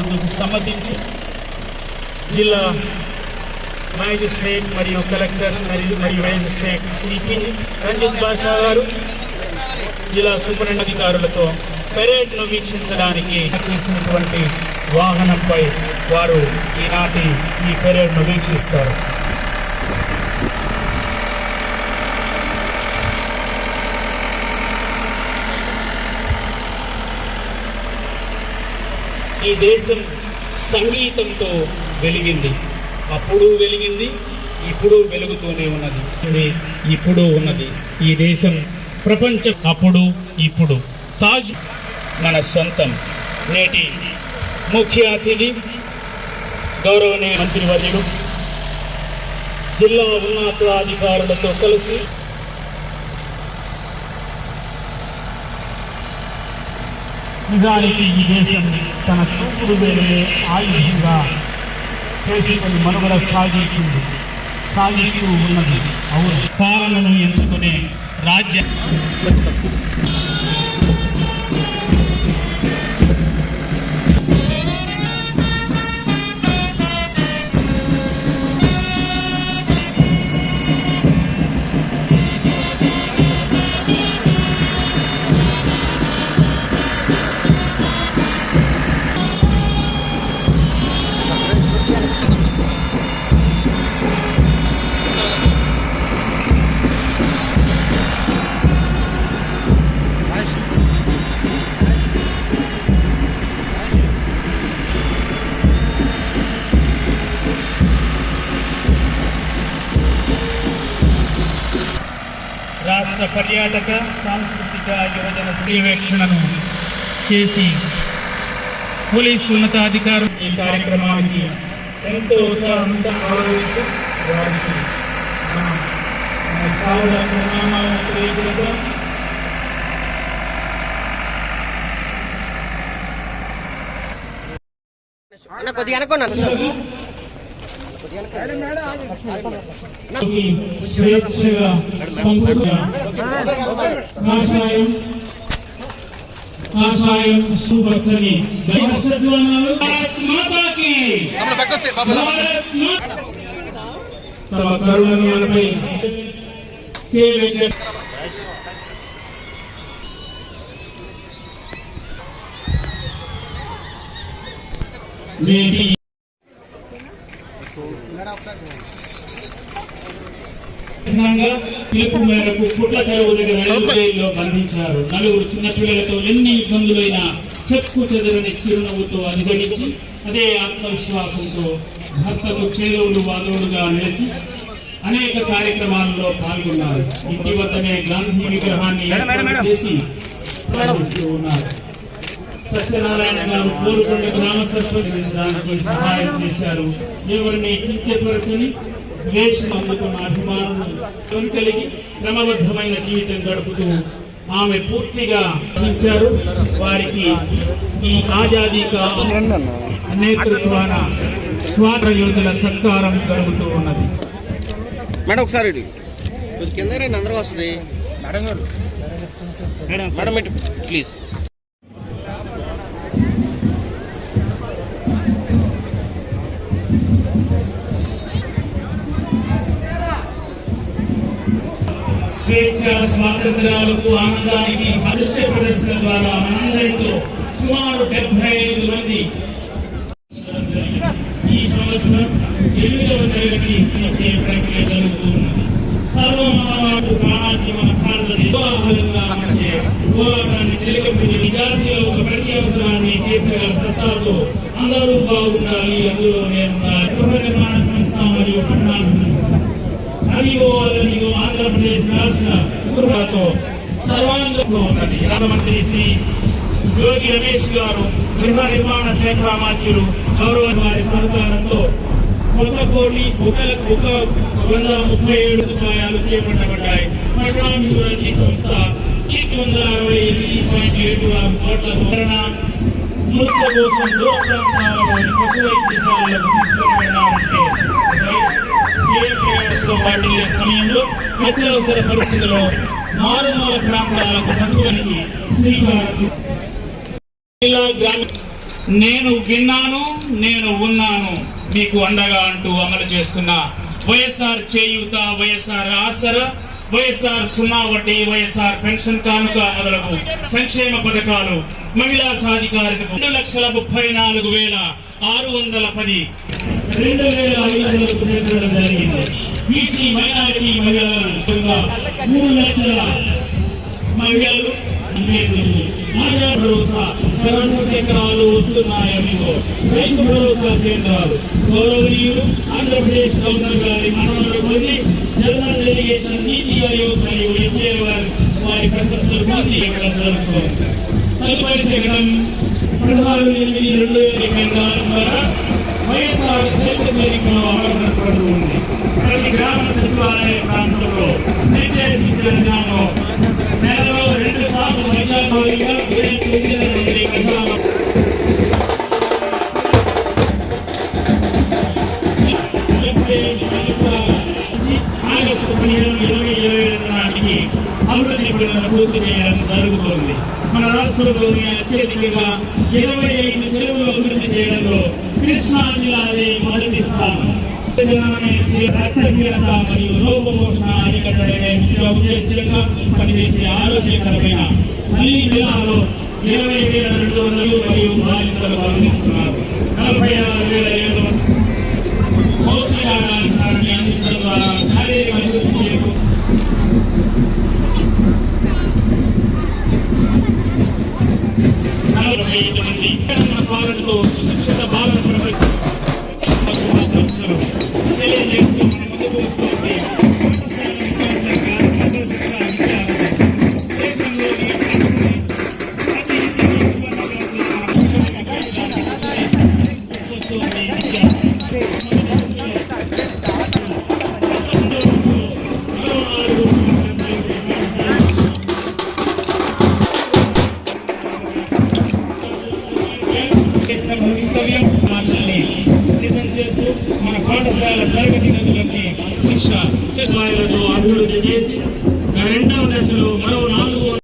అందుకు సమ్మతించి జిల్లా మ్యాజిస్ట్రేట్ మరియు కలెక్టర్ మరియు మ్యాజిస్ట్రేట్ శ్రీ పి రంజిత్ బాషా గారు జిల్లా సూపరింటెండెంట్ పెరేడ్ను వీక్షించడానికి చేసినటువంటి వాహనంపై వారు ఈనాటి ఈ పెరేడ్ను వీక్షిస్తారు. ఈ దేశం సంగీతంతో వెలిగింది. అప్పుడు వెలిగింది, ఇప్పుడు వెలుగుతూనే ఉన్నది, ఇప్పుడు ఉన్నది. ఈ దేశం ప్రపంచం అప్పుడు ఇప్పుడు. తాజ్ మన సొంతం. నేటి ముఖ్య అతిథి గౌరవనీయ మంత్రివర్యులు జిల్లా ఉన్నతాధికారులతో కలిసి నిజానికి ఈ దేశం తన చూపుడు వేరే ఆయుధంగా చేసుకుని మనుగడ సాగిస్తూ ఉన్నది. అవును, పాలనను ఎంచుకునే రాజ్య రాష్ట్ర పర్యాటక సాంస్కృతిక యువజన పర్యవేక్షణను చేసి పోలీసు ఉన్నతాధికారులు ఈ కార్యక్రమానికి ఎంతో ఉత్సాహంగా గౌరవించి వారికి ప్రణామాలను తెలియజేద్దాం. స్వేచ్ఛగా కాషాయం సుపక్షని తమ కరుణను మనపై పిలుపు మేరకు పుట్ల చెరువు దగ్గర రైల్వేలో బంధించారు. నలుగురు చిన్నపిల్లలతో ఎన్ని ఇబ్బందులైనా చెక్కు చెదరని చిరునవ్వుతో అనుగమించి అదే ఆత్మవిశ్వాసంతో భర్తకు చేదవులు వాదవులుగా నిలిచి అనేక కార్యక్రమాల్లో పాల్గొన్నారు. ఇంటి వద్దనే గాంధీ విగ్రహాన్ని ఏర్పాటు చేసి ఉన్నారు. సత్యనారాయణ గారు కోరుకొండ గ్రామ సర్పంచ్ సహాయం చేశారు. ఎవరిని కించపరచని ద్వేషమందుకున్న అభిమానులు కలిగి క్రమబద్ధమైన జీవితం గడుపుతూ ఆమె పూర్తిగా ఇచ్చారు. వారికి ఈ ఆజాదీ కా నేతృత్వాన స్వాతంత్ర యోధుల సత్కారం జరుగుతూ ఉన్నది. మేడం ఒకసారి కింద అందరూ వస్తుంది మేడం ప్లీజ్. స్వేచ్ఛ స్వాతంత్ర్యాలకు ఆనందానికి దృశ్య ప్రదర్శన ద్వారా మనందరితో సుమారు 75 మంది ఈ సంవత్సరం 8వ తరగతి ప్రక్రియ జరుగుతున్నది. సర్వమానవాడు ప్రాణానికి మన భారతదేశంగా పోరాటాన్ని తెలియకపోతే విద్యార్థుల ఒక ప్రతి అవసరాన్ని తీర్చగల సత్తాతో అందరూ బాగుండాలి. అందులో నేనున్నారు. గృహ నిర్మాణ సంస్థ మరియు పట్టణాభివృద్ధి ఆంధ్రప్రదేశ్ రాష్ట్ర గృహతో సర్వాంగంలో ఉన్నది. రాష్ట్రమంత్రి శ్రీ యోగి రమేష్ గారు, గృహ నిర్మాణ శాఖ మంత్రులు గౌరవ వారి సహకారంతో 1,137 రూపాయలు చేపట్టబడ్డాయి. పట్టణాభివృద్ధి సంస్థ 168.76 కోట్ల మూర్ఛ కోసం దూర ప్రాంతాలలోని పశు వైద్యశాలలకు తీసుకుని వెళ్ళాలంటే వాటిల్లే సమయంలో అత్యవసర పరిస్థితుల్లో మారుమూల ప్రాంతాలకు పశువులకి శ్రీకారం జిల్లా గ్రామీణ నేను విన్నాను, నేను ఉన్నాను మీకు అండగా అంటూ అమలు చేస్తున్న వైఎస్ఆర్ చేయూత, వైఎస్ఆర్ ఆసరా, వైఎస్ఆర్ 0 వడ్డీ, వైఎస్ఆర్ పెన్షన్ కానుక మొదలగు సంక్షేమ పథకాలు, మహిళా సాధికారికకు 2,34,610 2,500 చేర్చడం జరిగింది. బీసీ మైనారిటీ మహిళలను 3 లక్షల మహిళలు భరోసా కరెంటు చక్రాలు వస్తున్నాయనుకో రైతు భరోసా కేంద్రాలు గౌరవనీయులు ఆంధ్రప్రదేశ్ గవర్నర్ గారి మనవడు కొన్ని జనరల్ డెలిగేషన్ నీతి ఆయోగ్ మరియు ఎన్జే వారి ప్రశంసలు పొంది ఇక్కడ జరుగుతోంది. తదుపరి శకటం 16/8/2020 కేంద్రాల ద్వారా వైఎస్ఆర్ హెల్త్ క్లినిక్లో అమలుపరచబడుతుంది. ప్రతి గ్రామ సచివాలయ ప్రాంతంలో నిర్దేశించిన విధానంలో నెలలో 2 సార్లు వైద్యాధికారిగా 29 నుండి ఆగస్టు 15, 2022 నాటికి అభివృద్ధి పనులను పూర్తి చేయడం జరుగుతోంది. మన రాష్ట్రంలోని అత్యధికంగా 25 చెరువులు అభివృద్ధి చేయడంలో కృష్ణా జిల్లానే మొదటి స్థానం. రక్తహీనత మరియు లోపపోషణ అరికట్టడమే ముఖ్య ఉద్దేశంగా పనిచేసే ఆరోగ్యకరమైన తల్లి జిల్లాలో 20,200 మరియు బాలింతలు అందిస్తున్నారు. 46,700 పౌష్టికాహారాన్ని అందించడం ద్వారా శారీరక అభివృద్ధి పాలనతో సుశిక్షిత బాలన ప్రభుత్వం తెలియజేస్తూ ముందుకు వస్తుంది. భవితవ్యం వాటిని సిద్ధం చేస్తూ మన పాఠశాల తరగతి గదులన్నీ శిక్ష స్థాయిలతో అభివృద్ధి చేసి 2వ దశలో మరో 4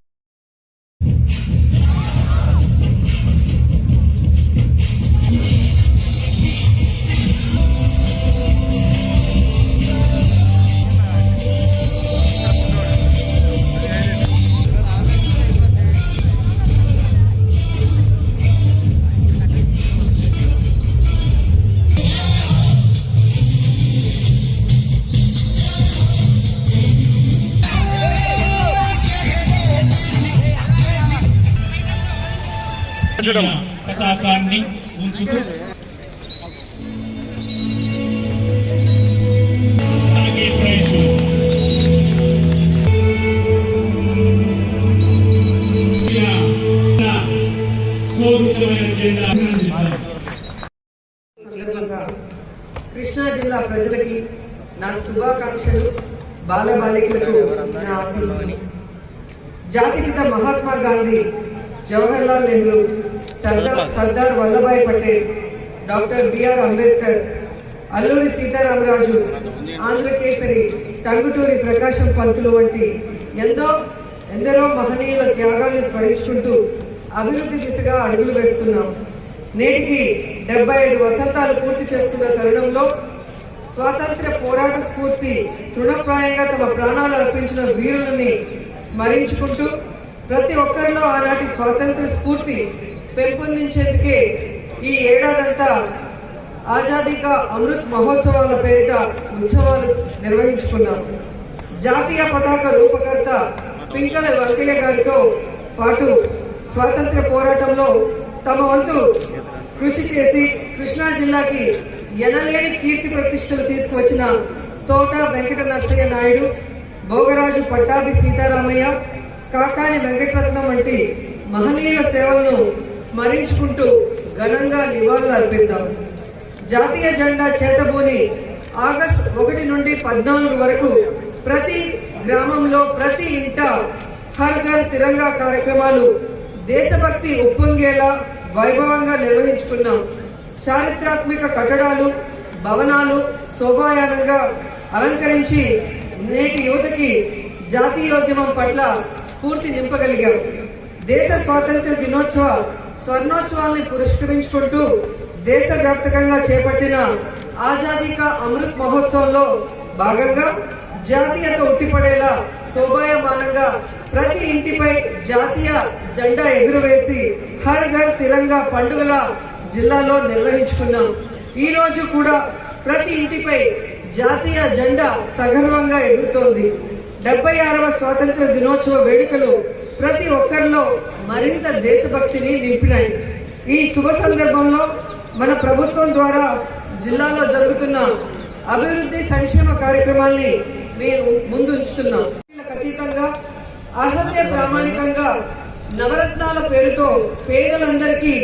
పతాకాన్ని ఉంచుతూ కృష్ణా జిల్లా ప్రజలకి నా శుభాకాంక్షలు, బాలబాలికలకు నా ఆశీస్సులు. జాతిపిత మహాత్మా గాంధీ, జవహర్లాల్ నెహ్రూ, సర్దార్ వల్లభాయ్ పటేల్, డాక్టర్ బిఆర్ అంబేద్కర్, అల్లూరి సీతారామరాజు, ఆంధ్రకేసరి టంగుటూరి ప్రకాశం పంతులు వంటి ఎందరో మహనీయుల త్యాగాన్ని స్మరించుకుంటూ అభివృద్ధి దిశగా అడుగులు వేస్తున్నాం. నేటికి 75 వసంతాలు పూర్తి చేస్తున్న తరుణంలో స్వాతంత్ర్య పోరాట స్ఫూర్తి తృణప్రాయంగా తమ ప్రాణాలు అర్పించిన వీరులని స్మరించుకుంటూ ప్రతి ఒక్కరిలో ఆనాటి స్వాతంత్ర స్ఫూర్తి పెంపొందించేందుకే ఈ ఏడాదంతా ఆజాదీ కా అమృత్ మహోత్సవాల పేరిట ఉత్సవాలు నిర్వహించుకున్నాం. జాతీయ పతాక రూపకర్త పింకల వెంకయ్య గారితో పాటు స్వాతంత్ర పోరాటంలో తమ వంతు కృషి చేసి కృష్ణా జిల్లాకి ఎనలేని కీర్తి ప్రతిష్టలు తీసుకువచ్చిన తోట వెంకట నరసయ్య నాయుడు, భోగరాజు పట్టాభి సీతారామయ్య, కాకాని వెంకటరత్నం వంటి మహనీయుల సేవలను స్మరించుకుంటూ ఘనంగా నివాళులు అర్పిద్దాం. జాతీయ జెండా చేతబూని ఆగస్టు 1 నుండి 14 వరకు ప్రతి గ్రామంలో ప్రతి ఇంట హర్ ఘర్ తిరంగా కార్యక్రమాలు దేశభక్తి ఉప్పొంగేలా వైభవంగా నిర్వహించుకున్నాం. చారిత్రాత్మక కట్టడాలు, భవనాలు శోభాయానంగా అలంకరించి నేటి యువతకి జాతీయోద్యమం పట్ల స్ఫూర్తి నింపగలిగాం. దేశ స్వాతంత్ర్య దినోత్సవ స్వర్ణోత్సవాన్ని పురస్కరించుకుంటూ దేశవ్యాప్తంగా చేపట్టిన ఆజాదీ కా అమృత్ మహోత్సవంలో భాగంగా జాతీయత ఉట్టిపడేలా శోభాయమానంగా ప్రతి ఇంటిపై జాతీయ జెండా ఎగురవేసి హర్ ఘర్ తిరంగా పండుగల జిల్లాలో నిర్వహించుకున్నాం. ఈ రోజు కూడా ప్రతి ఇంటిపై జాతీయ జెండా సగర్వంగా ఎగురుతోంది. 76వ స్వాతంత్ర దినోత్సవ వేడుకలు ప్రతి ఒక్కరిలో మరింత దేశభక్తిని నింపినాయి. ఈ శుభ సందర్భంలో మన ప్రభుత్వం ద్వారా జిల్లాలో జరుగుతున్న అభివృద్ధి సంక్షేమ కార్యక్రమాల్ని మేము ముందు ఉంచుతున్నాం. అతీతంగా అర్హత ప్రామాణికంగా నవరత్నాల పేరుతో పేదలందరికీ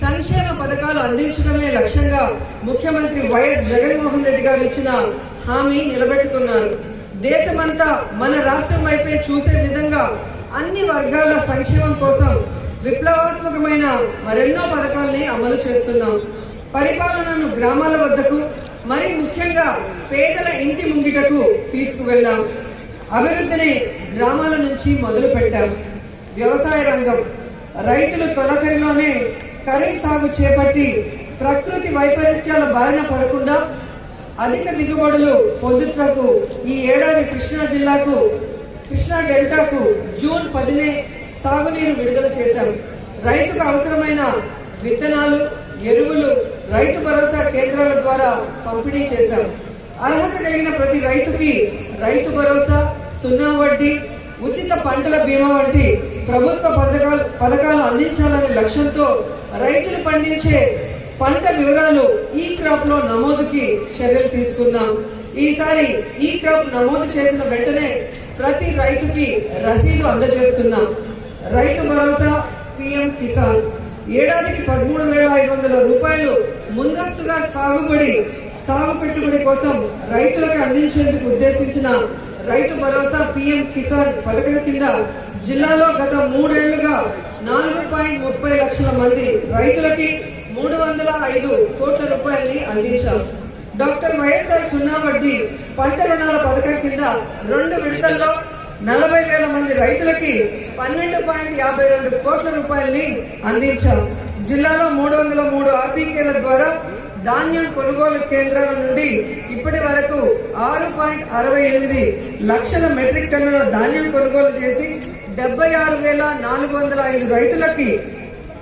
సంక్షేమ పథకాలు అందించడమే లక్ష్యంగా ముఖ్యమంత్రి వైఎస్ జగన్మోహన్ రెడ్డి గారు ఇచ్చిన హామీ నిలబెట్టుకున్నారు. దేశమంతా మన రాష్ట్రం వైపే చూసే విధంగా అన్ని వర్గాల సంక్షేమం కోసం విప్లవాత్మకమైన మరెన్నో పథకాల్ని అమలు చేస్తున్నాం. పరిపాలనను గ్రామాల వద్దకు, మరి ముఖ్యంగా పేదల ఇంటి ముంగిటకు తీసుకువెళ్ళాం. అభివృద్ధిని గ్రామాల నుంచి మొదలు పెట్టాం. వ్యవసాయ రంగం, రైతులు తొలకరిలోనే ఖరీఫ్ సాగు చేపట్టి ప్రకృతి వైపరీత్యాల బారిన పడకుండా అధిక దిగుబడులు పొందుటకు ఈ ఏడాది కృష్ణా డెల్టాకు జూన్ 10నే సాగునీరు విడుదల చేశాం. రైతుకు అవసరమైన విత్తనాలు, ఎరువులు రైతు భరోసా కేంద్రాల ద్వారా పంపిణీ చేశాం. అర్హత కలిగిన ప్రతి రైతుకి రైతు భరోసా, 0 వడ్డీ, ఉచిత పంటల బీమా వంటి ప్రభుత్వ పథకాలు అందించాలనే లక్ష్యంతో రైతులు పండించే పంట వివరాలు ఈ క్రాప్ లో నమోదుకి చర్యలు తీసుకున్నాం. ఈసారి ఈ క్రాప్ నమోదు చేసిన వెంటనే ప్రతి రైతుకి రసీదు అందజేస్తున్నాం. రైతు భరోసా, PM కిసాన్ ఏడాదికి 13,500 రూపాయలు ముందస్తుగా సాగు పెట్టుబడి కోసం రైతులకు అందించేందుకు ఉద్దేశించిన రైతు భరోసా PM కిసాన్ పథకం కింద జిల్లాలో గత 3 ఏళ్లుగా 4.30 లక్షల మంది రైతులకి 305 కోట్ల రూపాయలని అందించాం. డాక్టర్ వైఎస్ఆర్ 0 వడ్డీ పంట రుణాల పథకం కింద 2 విడతల్లో 40,000 మంది రైతులకి 12.52 కోట్ల రూపాయలని అందించాం. జిల్లాలో 303 RBKల ద్వారా ధాన్యం కొనుగోలు కేంద్రాల నుండి ఇప్పటి వరకు 6.68 లక్షల మెట్రిక్ టన్నుల ధాన్యం కొనుగోలు చేసి 76,405 రైతులకి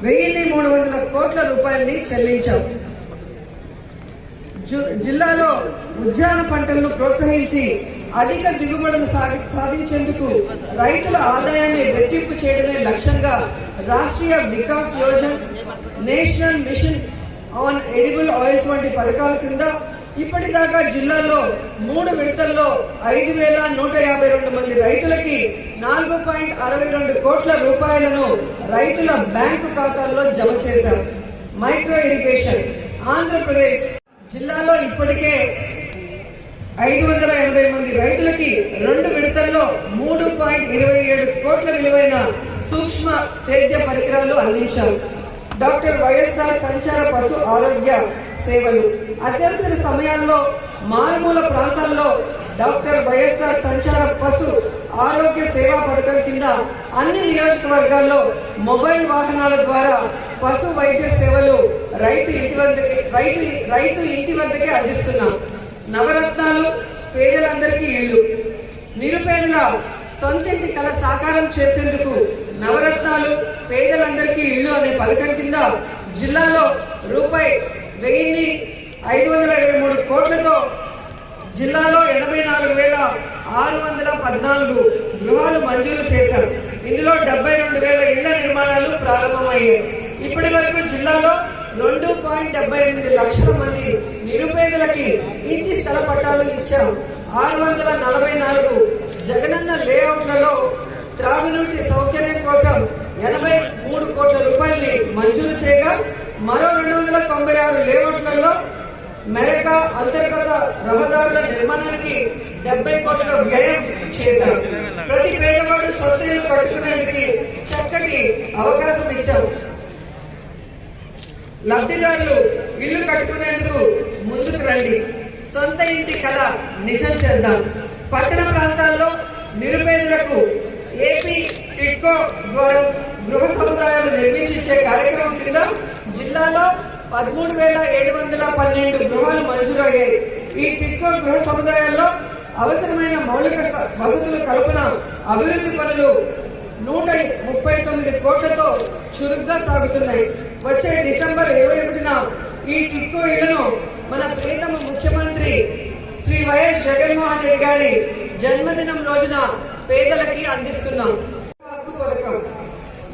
1,300 కోట్ల రూపాయలని చెల్లించాం. జిల్లాలో ఉద్యాన పంటలను ప్రోత్సహించి అధిక దిగుబడులు సాధించేందుకు రైతుల ఆదాయాన్ని రెట్టింపు చేయడమే లక్ష్యంగా Rashtriya Vikas Yojana, national mission on edible oils వంటి పథకాల కింద ఇప్పటిదాకా జిల్లాలో 3 విడతల్లో 5,152 మంది రైతులకి 4.62 కోట్ల రూపాయలను రైతుల బ్యాంకు ఖాతాల్లో జమ చేశారు. మైక్రో ఇరిగేషన్, ఆంధ్రప్రదేశ్ జిల్లాలో ఇప్పటికే 580 మంది రైతులకి 2 విడతల్లో 3.27 కోట్ల విలువైన సూక్ష్మ సేద్య పరికరాలు అందించారు. డాక్టర్ వైఎస్ఆర్ సంచార పశు ఆరోగ్య సేవలు, అత్యవసర సమయాల్లో మారుమూల ప్రాంతాల్లో డాక్టర్ వైఎస్ఆర్ సంచార పశు ఆరోగ్య సేవా పథకం కింద అన్ని నియోజకవర్గాల్లో మొబైల్ వాహనాల ద్వారా పశు వైద్య సేవలు రైతు ఇంటి వద్దకే అందిస్తున్నాం. నవరత్నాలు, పేదలందరికీ ఇళ్ళు, నిరుపేదల సొంతింటి కల సాకారం చేసేందుకు నవరత్నాలు, పేదలందరికీ ఇళ్ళు అనే పథకం కింద జిల్లాలో ₹1,523 కోట్లతో జిల్లాలో 84,614 గృహాలు మంజూరు చేశారు. ఇందులో 72,000 ఇళ్ల నిర్మాణాలు ప్రారంభమయ్యాయి. ఇప్పటి వరకు జిల్లాలో 2.78 లక్షల మంది నిరుపేదలకి ఇంటి స్థల పట్టాలు ఇచ్చాం. 644 జగనన్న లేఅవుట్లలో త్రాగునీటి సౌకర్యం కోసం 83 కోట్ల రూపాయల్ని మంజూరు చేయగా మరో 296 లేఅవుట్లలో మెరక అంతర్గత రహదారుల నిర్మాణానికి 70 కోట్ల వ్యయం చేశారు. ప్రతి పేదవాడు సొంత ఇల్లు కట్టుకునేందుకు చక్కటి అవకాశం ఇచ్చాం. లబ్ధిదారులు ఇల్లు కట్టుకునేందుకు ముందుకు రండి, సొంత ఇంటి కళ నిజం చేద్దాం. పట్టణ ప్రాంతాల్లో నిరుపేదలకు ఏపీ టిడ్కో ద్వారా గృహ సముదాయాలు నిర్మించే కార్యక్రమం కింద జిల్లాలో 13,712 గృహాలు మంజూరయ్యాయి. ఈ టిడ్కో గృహ సముదాయాల్లో అవసరమైన మౌలిక వసతుల కల్పన అభివృద్ధి పనులు 139 కోట్లతో చురుగ్గా సాగుతున్నాయి. వచ్చే డిసెంబర్ 21న ఈ టిడ్కో ఇళ్లను మన ప్రియతమ ముఖ్యమంత్రి శ్రీ వైఎస్ జగన్మోహన్ రెడ్డి గారి జన్మదినం రోజున పేదలకి అందిస్తున్నాం. హక్కు పథకం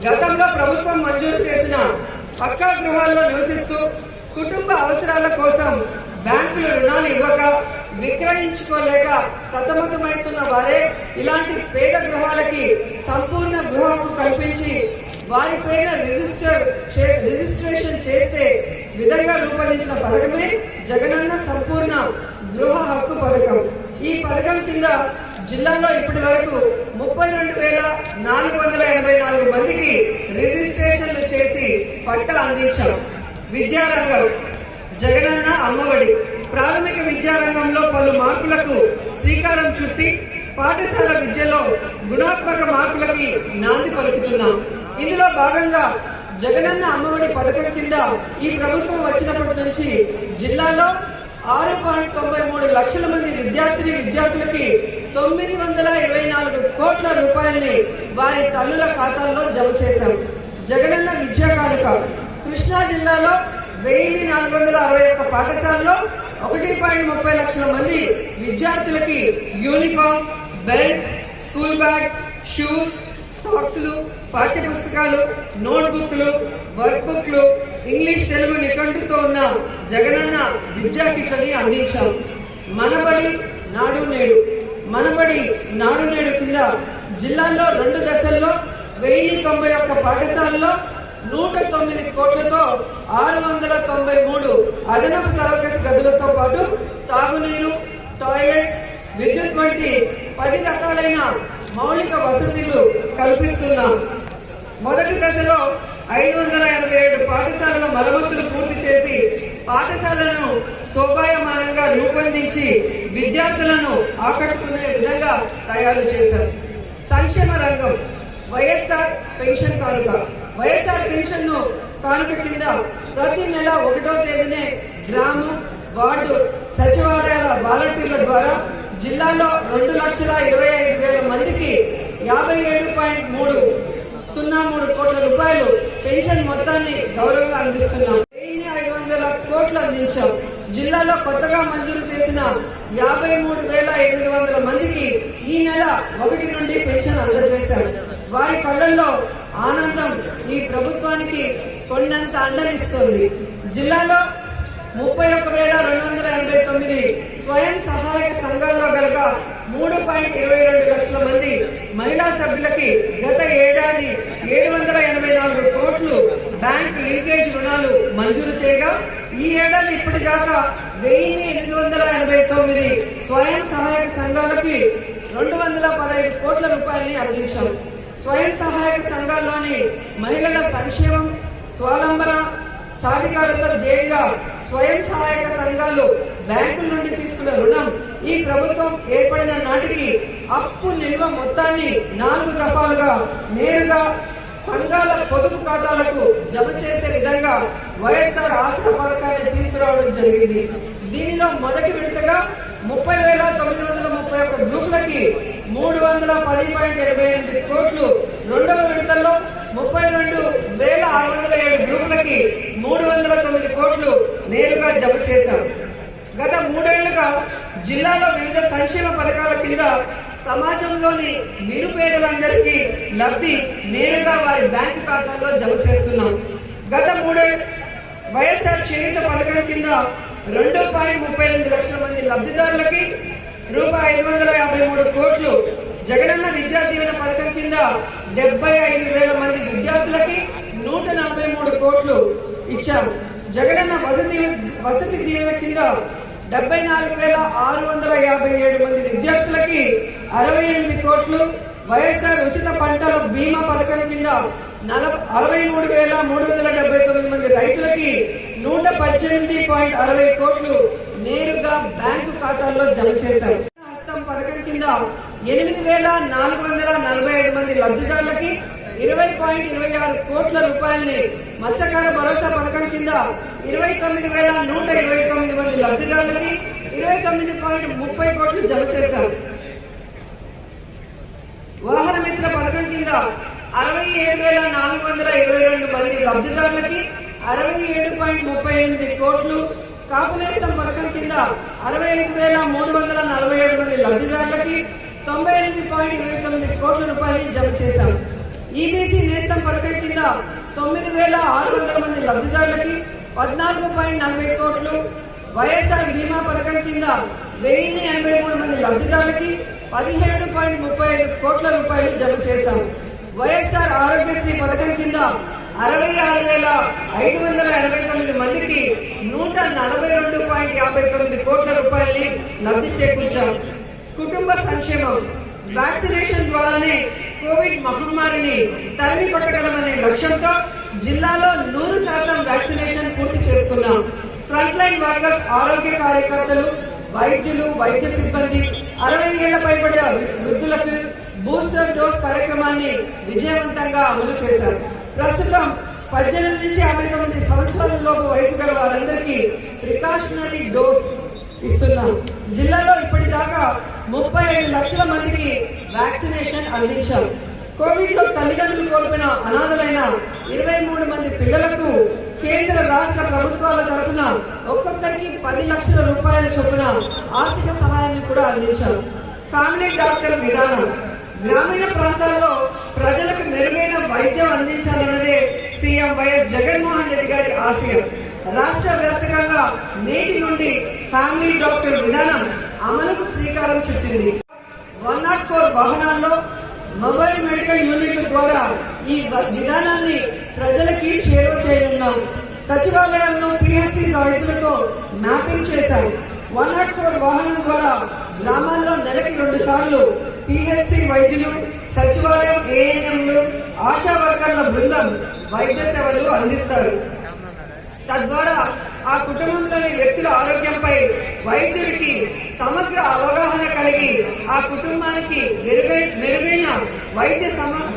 గతంలో ప్రభుత్వం మంజూరు చేసిన పక్కా గృహాల్లో నివసిస్తూ కుటుంబ అవసరాల కోసం బ్యాంకులు రుణాలు ఇవ్వక విక్రయించుకోలేక సతమతమవుతున్న వారే ఇలాంటి పేద గృహాలకి సంపూర్ణ గృహ హక్కు కల్పించి వారి పేరున రిజిస్ట్రేషన్ చేసే విధంగా రూపొందించిన పథకమే జగనన్న సంపూర్ణ గృహ హక్కు పథకం. ఈ పథకం కింద జిల్లాలో ఇప్పటి వరకు 32,484 మందికి రిజిస్ట్రేషన్లు చేసి పట్టా అందించాం. విద్యారంగం జగనన్న అమ్మఒడి ప్రాథమిక విద్యారంగంలో పలు మార్పులకు శ్రీకారం చుట్టి పాఠశాల విద్యలో గుణాత్మక మార్పులకి నాంది పలుకుతున్నాం. ఇందులో భాగంగా జగనన్న అమ్మఒడి పథకం కింద ఈ ప్రభుత్వం వచ్చినప్పటి నుంచి జిల్లాలో 6.93 లక్షల మంది విద్యార్థులకి 924 కోట్ల రూపాయల్ని వారి తల్లుల ఖాతాల్లో జమ చేశాం. జగనన్న విద్యా కానుక కృష్ణా జిల్లాలో 1,461 పాఠశాలలో 1.30 లక్షల మంది విద్యార్థులకి uniform, belt, school bag, shoes, సాక్స్లు, పాఠ్య పుస్తకాలు, నోట్బుక్లు, వర్క్ బుక్లు, ఇంగ్లీష్ తెలుగు నిఘంటుతో ఉన్న జగనన్న విద్యా కిట్లని అందించాం. మనబడి నాడు నేడు కింద జిల్లాలో 2 దశల్లో 1,091 పాఠశాలలో 109 కోట్లతో 693 అదనపు తరగతి గదులతో పాటు తాగునీరు, టాయిలెట్స్, విద్యుత్ వంటి 10 రకాలైన మౌలిక వసతులు కల్పిస్తున్నాం. మొదటి దశలో 587 పాఠశాలల మరమ్మతులు పూర్తి చేసి పాఠశాలను శోభాయమానంగా రూపొందించి విద్యార్థులను ఆకట్టుకునే విధంగా తయారు చేశారు. సంక్షేమ రంగం వైఎస్ఆర్ పెన్షన్ కానుక కింద ప్రతి నెల 1వ తేదీనే గ్రామం, వార్డు సచివాలయాల వాలంటీర్ల ద్వారా జిల్లాలో 2,25,000 మందికి 57.303 కోట్ల రూపాయలు పెన్షన్ మొత్తాన్ని గౌరవంగా అందిస్తున్నాం. 1,500 కోట్లు అందించాం. జిల్లాలో కొత్తగా మంజూరు చేసిన 53,800 మందికి ఈ నెల 1 నుండి పెన్షన్ అందజేశాం. వారి కళ్ళల్లో ఆనందం ఈ ప్రభుత్వానికి కొండంత అండనిస్తుంది. జిల్లాలో 31,289 స్వయం సహాయక సంఘాల్లో గల 3.22 లక్షల మంది మహిళా సభ్యులకి గత ఏడాది 784 కోట్లు బ్యాంక్ లింకేజ్ రుణాలు మంజూరు చేయగా ఈ ఏడాది ఇప్పటిదాకా 1,889 స్వయం సహాయక సంఘాలకి 215 కోట్ల రూపాయలని అందించాం. స్వయం సహాయక సంఘాల్లోని మహిళల సంక్షేమం, స్వావలంబన, సాధికారత ధ్యేయంగా స్వయం సహాయక సంఘాలు బ్యాంకుల నుండి తీసుకున్న రుణం ఈ ప్రభుత్వం ఏర్పడిన నాటికి అప్పు నిల్వ మొత్తాన్ని 4 దఫాలుగా నేరుగా సంఘాల పొదుపు ఖాతాలకు జమ చేసే విధంగా వైఎస్ఆర్ ఆసరా పథకాన్ని తీసుకురావడం జరిగింది. దీనిలో మొదటి విడతగా 30,931 గ్రూపులకి 310.88 కోట్లు, రెండవ విడతల్లో 32,607 గ్రూపులకి 309 కోట్లు నేరుగా జమ చేశాం. గత 3 ఏళ్లుగా జిల్లాలో వివిధ సంక్షేమ పథకాల కింద సమాజంలోని నిరుపేదలందరికీ లబ్ధి నేరుగా వారి బ్యాంకు ఖాతాల్లో జమ చేస్తున్నాం. గత 3 వైఎస్ఆర్ చేయూత పథకం కింద 2.38 లక్షల మంది లబ్ధిదారులకి రూపాయి 553 కోట్లు, జగనన్న విద్యా దీవెన పథకం కింద 75,000 మంది విద్యార్థులకి 143 కోట్లు ఇచ్చారు. జగనన్న వసతి దీవెన కింద 74,657 మంది విద్యార్థులకి 68 కోట్లు, వైఎస్ఆర్ ఉచిత పంటల బీమా పథకం కింద 63,379 మంది రైతులకి 118.60 కోట్లు నేరుగా బ్యాంకు ఖాతాల్లో జమ చేశారు. హస్తం పథకం కింద 8,445 మంది లబ్ధిదారులకి 20.26 కోట్ల రూపాయలని, మత్స్యకార భరోసా పథకం కింద 29,129 మంది లబ్ధిదారులకి 29.30 కోట్లు జమ చేశారు. వాహన మిత్ర పథకం కింద 67,422 మంది లబ్ధిదారులకి 67.38 కోట్లు, కాపునేస్తం పథకం కింద 65,347 మంది లబ్ధిదారులకి 98.29 కోట్ల రూపాయలు జమ చేశారు. ఈబీసీ నేస్తం పథకం కింద 9,600 మంది లబ్ధిదారులకి 14.40 కోట్లు, వైఎస్ఆర్ బీమా పథకం కింద 1,083 మంది లబ్ధిదారులకి 17.35 కోట్ల రూపాయలు జమ చేశారు. వైఎస్ఆర్ ఆరోగ్యశ్రీ పథకం కింద 66,589 మందికి 142.59 కోట్ల రూపాయలని లబ్ధి చేకూర్చారు. కుటుంబ సంక్షేమం, వ్యాక్సినేషన్ ద్వారానే కోవిడ్ మహమ్మారిని తరిమి కొట్టగలమనే లక్ష్యంతో జిల్లాలో 100% వ్యాక్సినేషన్ పూర్తి చేసుకున్నాం. ఫ్రంట్ లైన్ వర్కర్స్, ఆరోగ్య కార్యకర్తలు, వైద్యులు, వైద్య సిబ్బంది, 60 ఏళ్ల పైబడ్డ వృద్ధులకు బూస్టర్ డోస్ కార్యక్రమాన్ని విజయవంతంగా అమలు చేశారు. ప్రస్తుతం 18 నుంచి 59 సంవత్సరాల లోపు వయసు గల వారందరికీ ప్రికాషనరీ డోస్ ఇస్తున్నాం. జిల్లాలో ఇప్పటిదాకా 35 లక్షల మందికి వ్యాక్సినేషన్ అందించాం. కోవిడ్ లో తల్లిదండ్రులు కోల్పోయిన అనాథలైన 23 మంది పిల్లలకు కేంద్ర రాష్ట్ర ప్రభుత్వాల తరఫున ఒక్కొక్కరికి 10 లక్షల రూపాయల చొప్పున ఆర్థిక సహాయాన్ని కూడా అందించారు. ఫ్యామిలీ డాక్టర్ విధానం, గ్రామీణ ప్రాంతాల్లో ప్రజలకు మెరుగైన వైద్యం అందించాలన్నదే సీఎం వైఎస్ జగన్మోహన్ రెడ్డి గారి ఆశయం. రాష్ట్ర వ్యాప్తంగా నేటి నుండి ఫ్యామిలీ డాక్టర్ విధానం అమలుకు శ్రీకారం చుట్టింది. 104 వాహనాల్లో మొబైల్ మెడికల్ యూనిట్ల ద్వారా ఈ విధానాన్ని ప్రజలకి చేరువ చేయనున్నాం. సచివాలయాలను పిహెచ్సి వైద్యులతో మ్యాపింగ్ చేశారు. 104 వాహనం ద్వారా గ్రామాల్లో నెలకి 2 సార్లు పిహెచ్సి వైద్యులు, సచివాలయం ఏఎన్ఎంలు, ఆశా వర్కర్ల బృందం వైద్య సేవలు అందిస్తారు. తద్వారా ఆ కుటుంబంలోని వ్యక్తుల ఆరోగ్యంపై వైద్యుడికి సమగ్ర అవగాహన కలిగి ఆ కుటుంబానికి మెరుగైన వైద్య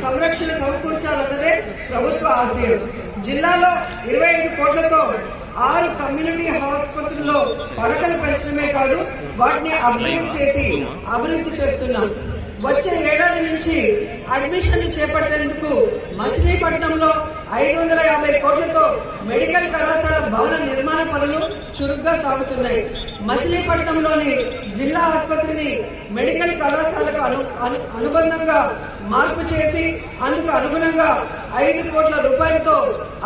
సంరక్షణ సమకూర్చాలన్నదే ప్రభుత్వ ఆశయం. జిల్లాలో 25 కోట్లతో 6 కమ్యూనిటీ ఆసుపత్రుల్లో పడకలు పెంచడమే కాదు, వాటిని అప్గ్రేడ్ చేసి అభివృద్ధి చేస్తున్నాం. వచ్చే ఏడాది నుంచి అడ్మిషన్ చేపట్టేందుకు మచిలీపట్నంలో 550 కోట్లతో మెడికల్ కళాశాల భవన నిర్మాణ పనులు చురుగ్గా సాగుతున్నాయి. మచిలీపట్నంలోని జిల్లా ఆసుపత్రిని మెడికల్ కళాశాలకు అనుబంధంగా మార్పు చేసి అందుకు అనుగుణంగా 5 కోట్ల రూపాయలతో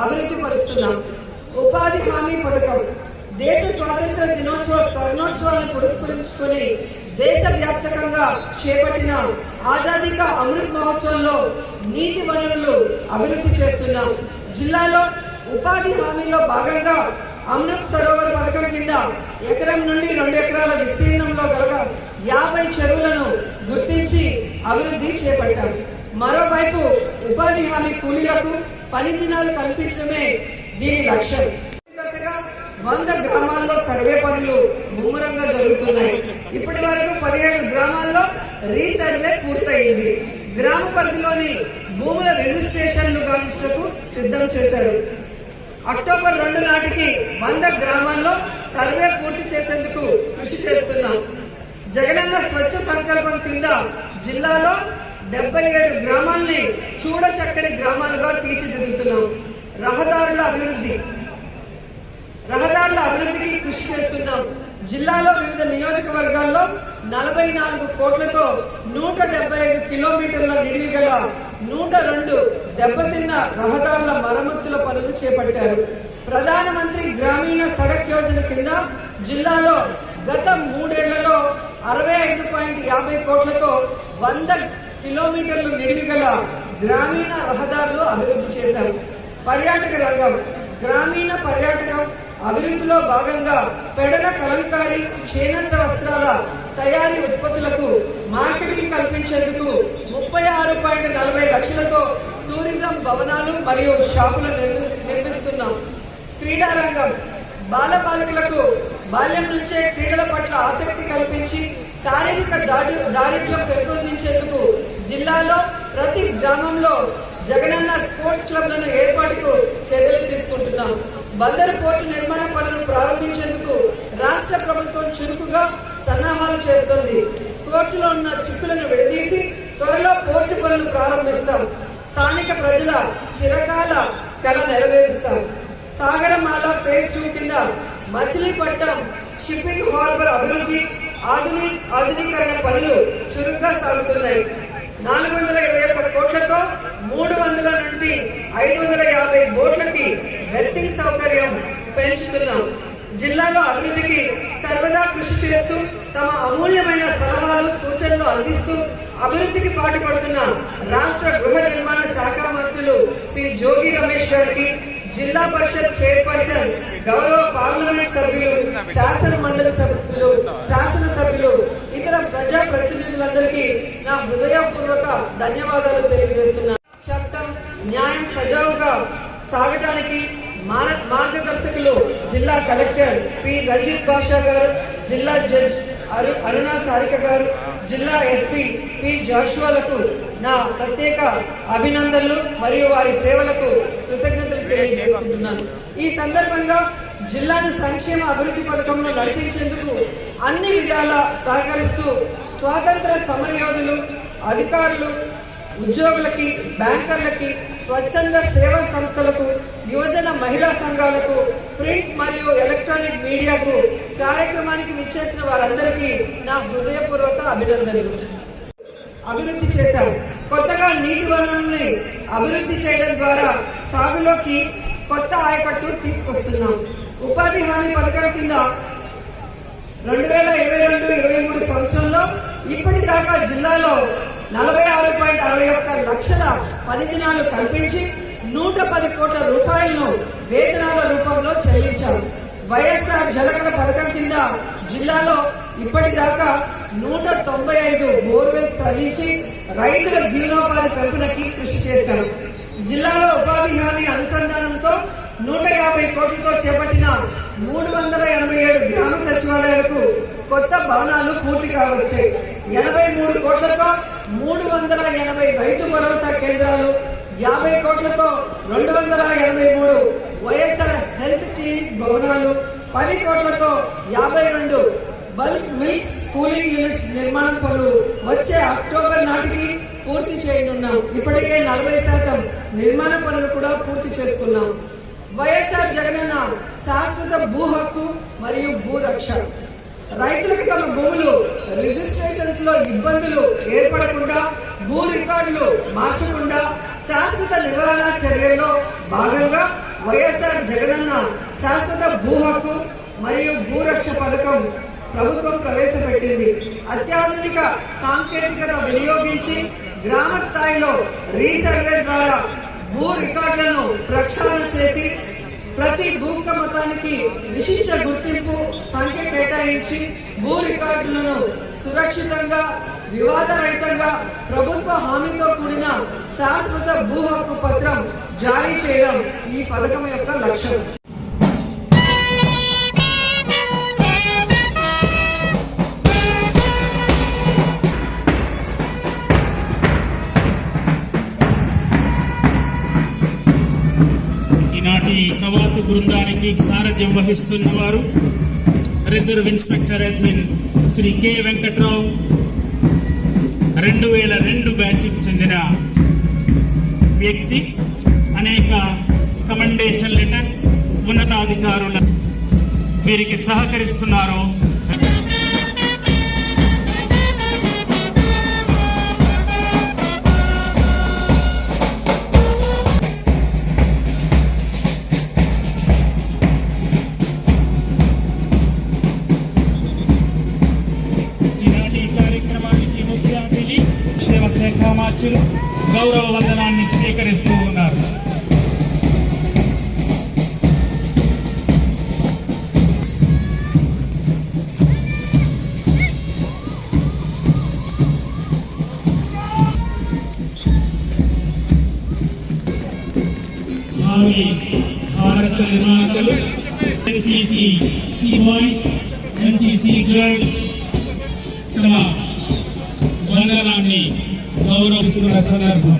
అభివృద్ధి పరుస్తున్నాం. ఉపాధి హామీ పథకం, దేశ స్వాతంత్ర దినోత్సవ స్వర్ణోత్సవాలను పురస్కరించుకొని దేశవ్యాప్తంగా చేపట్టిన ఆజాదీ కా అమృత్ మహోత్సవంలో నీటి వనరులు అభివృద్ధి చేస్తున్నాం. జిల్లాలో ఉపాధి హామీలో భాగంగా అమృత్ సరోవర్ పథకం కింద ఎకరం నుండి 2 ఎకరాల విస్తీర్ణంలో గల 50 చెరువులను గుర్తించి అభివృద్ధి చేపట్టాం. మరోవైపు ఉపాధి హామీ కూలీలకు పని దినాలు కల్పించడమే దీని లక్ష్యం. 100 గ్రామాల్లో సర్వే పనులు ముమ్మరంగా జరుగుతున్నాయి. ఇప్పటి వరకు 17 గ్రామాల్లో రీసర్వే పూర్తయింది. గ్రామ పరిధిలోని భూముల రిజిస్ట్రేషన్లు గావించుటకు సిద్ధం చేశారు. అక్టోబర్ 2 నాటికి 100 గ్రామాల్లో సర్వే పూర్తి చేసేందుకు కృషి చేస్తున్నాం. జగనన్న స్వచ్ఛ సంకల్పం కింద జిల్లాలో 77 గ్రామాల్ని చూడచక్కని గ్రామాలుగా తీర్చిదిద్దుతున్నాం. రహదారుల అభివృద్ధికి కృషి చేస్తున్నాం. జిల్లాలో వివిధ నియోజకవర్గాల్లో 44 కోట్లతో 175 కిలోమీటర్ల నిడివి గల 102 దెబ్బతిన్న రహదారుల మరమ్మతుల పనులు చేపట్టారు. ప్రధానమంత్రి గ్రామీణ సడక్ యోజన కింద జిల్లాలో గత 3 ఏళ్లలో 65.50 కోట్లతో 100 కిలోమీటర్లు నిడివి గల గ్రామీణ రహదారులు అభివృద్ధి చేశారు. పర్యాటక రంగం, గ్రామీణ పర్యాటకం అభివృద్ధిలో భాగంగా పెడల కలంకారీ, చేనేత వస్త్రాల తయారీ ఉత్పత్తులకు మార్కెటింగ్ కల్పించేందుకు 36.40 లక్షలతో టూరిజం భవనాలు మరియు షాపులు నిర్మిస్తున్నాం. క్రీడా రంగం, బాలబాలికలకు బాల్యం నుంచే క్రీడల పట్ల ఆసక్తి కల్పించి శారీరక దారిద్ర్యం పెంపొందించేందుకు జిల్లాలో ప్రతి గ్రామంలో జగనన్న స్పోర్ట్స్ క్లబ్లను ఏర్పాటుకు చర్యలు తీసుకుంటున్నాం. బందరు పోర్టు నిర్మాణ పనులను ప్రారంభించేందుకు రాష్ట్ర ప్రభుత్వం చురుకుగా సన్నాహాలు చేస్తోంది. కోర్టులో ఉన్న చిక్కులను విడదీసి త్వరలో పోర్టు పనులు ప్రారంభిస్తాం. స్థానిక ప్రజల చిరకాల కళ నెరవేరుస్తాం. సాగరమాల ఫేజ్ 2 కింద మచిలీపట్నం షిప్పింగ్ హార్బర్ అభివృద్ధి ఆధునీకరణ పనులు చురుగ్గా సాగుతున్నాయి. 421 కోట్లతో 300 నుండి 550 బోట్లకి బెర్తింగ్ సౌకర్యం పెంచుతున్నాం. జిల్లాలో అభివృద్ధికి సర్వదా కృషి చేస్తూ తమ అమూల్యమైన సలహాలు సూచనలు అందిస్తూ అభివృద్ధికి పాటుపడుతున్న రాష్ట్ర గృహ నిర్మాణ శాఖ మంత్రులు శ్రీ జోగి రమేష్ గారికి, జిల్లా పరిషత్ చైర్పర్సన్, గౌరవ పార్లమెంట్ సభ్యులు, శాసన మండలి సభ్యులు, శాసనసభ్యులు, ఇతర ప్రజా ప్రతినిధులందరికీ నా హృదయపూర్వక ధన్యవాదాలు తెలియజేస్తున్నాను. చట్టం న్యాయం సజావుగా సాగటానికి మార్గదర్శకులు జిల్లా కలెక్టర్ పి రంజిత్ బాషా గారు, జిల్లా జడ్జ్ అరుణా సారిక గారు, జిల్లా ఎస్పీ పి జాషువాలకు నా ప్రత్యేక అభినందనలు మరియు వారి సేవలకు కృతజ్ఞతలు తెలియజేసుకుంటున్నాను. ఈ సందర్భంగా జిల్లాను సంక్షేమ అభివృద్ధి పథకంలో నడిపించేందుకు అన్ని విధాల సహకరిస్తూ స్వాతంత్ర సమరయోధులు, అధికారులు, ఉద్యోగులకి, బ్యాంకర్లకి, స్వచ్ఛంద సేవా సంస్థలకు, యువజన మహిళా సంఘాలకు, ప్రింట్ మరియు ఎలక్ట్రానిక్ మీడియాకు కార్యక్రమానికి విచ్చేసిన వారందరికీ నా హృదయపూర్వక అభినందనలు. అభివృద్ధి చేశారు. కొత్తగా నీటి వనరుల్ని అభివృద్ధి చేయడం ద్వారా సాగులోకి కొత్త ఆయకట్టు తీసుకొస్తున్నాం. ఉపాధి హామీ పథకం కింద 2022-23 సంవత్సరంలో ఇప్పటిదాకా జిల్లాలో 46.61 లక్షల పని దినాలు కల్పించి 110 కోట్ల రూపాయలను వేతనాల రూపంలో చెల్లించారు. వైఎస్ఆర్ జలకళ పథకం కింద జిల్లాలో ఇప్పటిదాకా 195 బోర్వెల్స్ తరలించి రైతుల జీవనోపాధి పెంపునకి కృషి చేశారు. జిల్లాలో ఉపాధి హామీ అనుసంధానంతో 150 కోట్లతో చేపట్టిన 387 గ్రామ సచివాలయాలకు కొత్త భవనాలు పూర్తి కావచ్చాయి. 83 కోట్లతో 380 రైతు భరోసా కేంద్రాలు, 50 కోట్లతో 283 వైఎస్ఆర్ హెల్త్ క్లినిక్ భవనాలు, 10 కోట్లతో 52 బల్క్ మిల్క్ కూలింగ్ యూనిట్స్ నిర్మాణం పనులు వచ్చే అక్టోబర్ నాటికి పూర్తి చేయనున్నాం. ఇప్పటికే 40% నిర్మాణ పనులు కూడా పూర్తి చేసుకున్నాం. వైఎస్ఆర్ జగనన్న శాశ్వత భూ హక్కు మరియు భూరక్ష. రైతులకు తమ భూములు రిజిస్ట్రేషన్స్ లో ఇబ్బందులు ఏర్పడకుండా, భూ రికార్డులు మార్చకుండా శాశ్వత నిర్వహణ చర్యల్లో భాగంగా వైఎస్ఆర్ జగనన్న శాశ్వత భూ హక్కు మరియు భూరక్ష పథకం ప్రభుత్వం ప్రవేశపెట్టింది. అత్యాధునిక సాంకేతికత వినియోగించి గ్రామ స్థాయిలో రీసర్వే ద్వారా భూ రికార్డులను ప్రక్షాళన చేసి ప్రతి భూమిక మతానికి విశిష్ట గుర్తింపు సంఖ్య కేటాయించి భూ రికార్డులను సురక్షితంగా, వివాదరహితంగా ప్రభుత్వ హామీతో కూడిన శాశ్వత భూ హక్కు పత్రం జారీ చేయడం ఈ పథకం యొక్క లక్ష్యం. ఈనాటి కవాతు బృందానికి సారథ్యం వహిస్తున్న వారు reserve inspector admin Shri K Venkatrao, 2002 బ్యాచ్కి చెందిన వ్యక్తి. అనేక కమెండేషన్ లెటర్స్ ఉన్నతాధికారుల వీరికి సహకరిస్తున్నారు. శాఖామాత్యులు గౌరవ వందనాన్ని స్వీకరిస్తూ ఉన్నారు. భావి భారత నిర్మాతలు, ఎన్సీసీ బాయ్స్, ఎన్సీసీ గర్ల్స్, తమ వందనాన్ని గౌరవిస్తున్న సందర్భం.